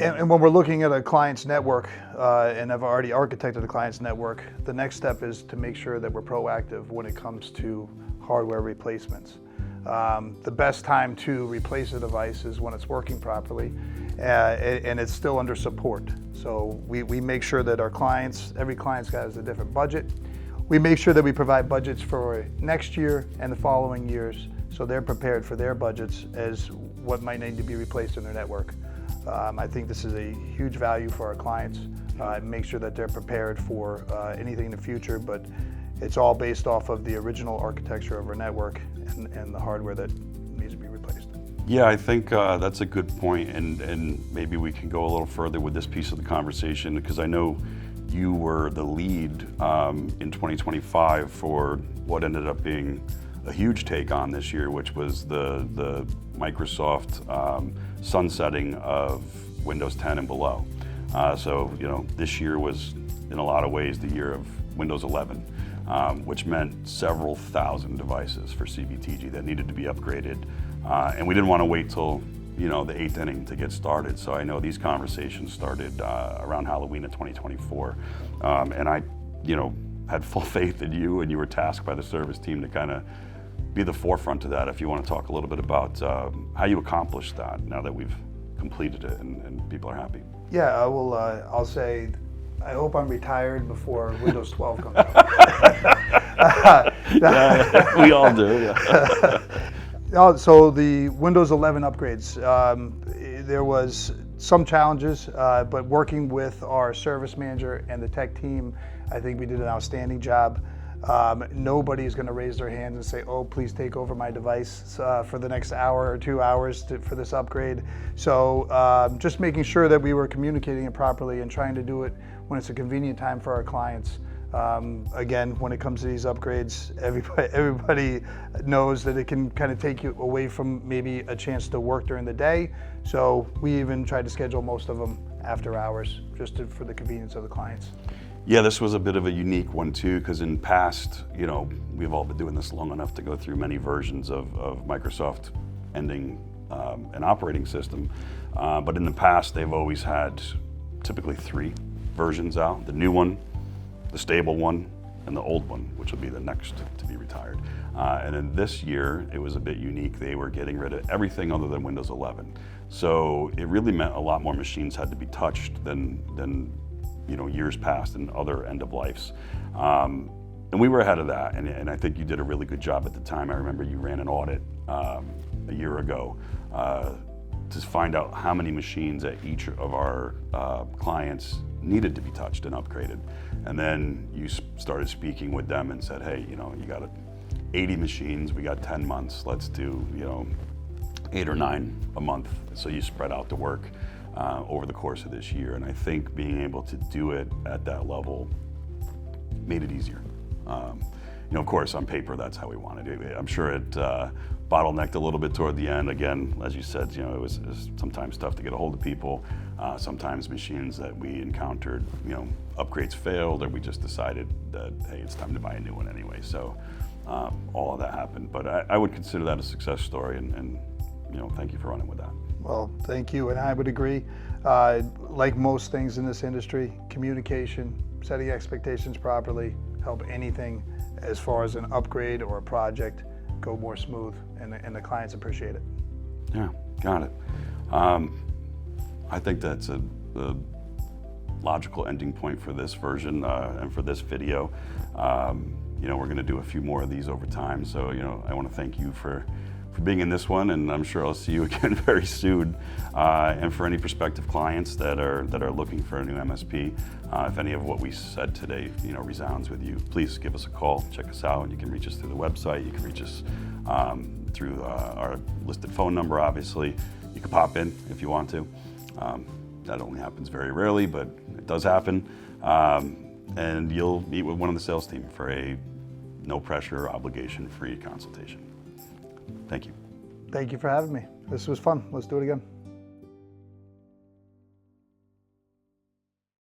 And when we're looking at a client's network, and I've already architected a client's network, the next step is to make sure that we're proactive when it comes to hardware replacements. The best time to replace a device is when it's working properly and it's still under support. So we make sure that every client's got a different budget. We make sure that we provide budgets for next year and the following years so they're prepared for their budgets as what might need to be replaced in their network. I think this is a huge value for our clients. Make sure that they're prepared for anything in the future, but it's all based off of the original architecture of our network and the hardware that needs to be replaced. Yeah, I think that's a good point, and maybe we can go a little further with this piece of the conversation, because I know you were the lead in 2025 for what ended up being a huge take on this year, which was the Microsoft sunsetting of Windows 10 and below. So, this year was in a lot of ways the year of Windows 11, which meant several thousand devices for CBTG that needed to be upgraded. And we didn't want to wait till the eighth inning to get started. So I know these conversations started around Halloween of 2024. And I, had full faith in you, and you were tasked by the service team to kind of be the forefront of that. If you want to talk a little bit about how you accomplished that now that we've completed it and people are happy. Yeah, I will. I'll say, I hope I'm retired before Windows 12 comes out. Yeah, we all do. Yeah. So the Windows 11 upgrades, there was some challenges, but working with our service manager and the tech team, I think we did an outstanding job. Nobody is going to raise their hands and say, "Oh, please take over my device for the next hour or 2 hours for this upgrade." So just making sure that we were communicating it properly and trying to do it when it's a convenient time for our clients. Again, when it comes to these upgrades, everybody knows that it can kind of take you away from maybe a chance to work during the day. So we even tried to schedule most of them after hours, just for the convenience of the clients. Yeah, this was a bit of a unique one too, because in past, we've all been doing this long enough to go through many versions of Microsoft ending an operating system. But in the past, they've always had typically 3 versions out: the new one, the stable one, and the old one, which would be the next to be retired. And then this year, it was a bit unique. They were getting rid of everything other than Windows 11. So it really meant a lot more machines had to be touched than years past and other end of lives. And we were ahead of that, and I think you did a really good job at the time. I remember you ran an audit a year ago to find out how many machines at each of our clients needed to be touched and upgraded. And then you started speaking with them and said, "Hey, you got 80 machines, we got 10 months, let's do 8 or 9 a month." So you spread out the work over the course of this year. And I think being able to do it at that level made it easier. Of course, on paper, that's how we wanted it. I'm sure it bottlenecked a little bit toward the end. Again, as you said, it was sometimes tough to get a hold of people. Sometimes machines that we encountered, upgrades failed, or we just decided that, hey, it's time to buy a new one anyway. So all of that happened. But I would consider that a success story, and thank you for running with that. Well, thank you, and I would agree. Like most things in this industry, communication, setting expectations properly, help anything as far as an upgrade or a project go more smooth, and the clients appreciate it. Yeah, got it. I think that's a logical ending point for this version and for this video. We're going to do a few more of these over time, so I want to thank you for being in this one, and I'm sure I'll see you again very soon. And for any prospective clients that are looking for a new MSP, if any of what we said today resounds with you, please give us a call, check us out. You can reach us through the website, you can reach us through our listed phone number, obviously. You can pop in if you want to. That only happens very rarely, but it does happen. And you'll meet with one of the sales team for a no pressure, obligation-free consultation. Thank you. Thank you for having me. This was fun. Let's do it again.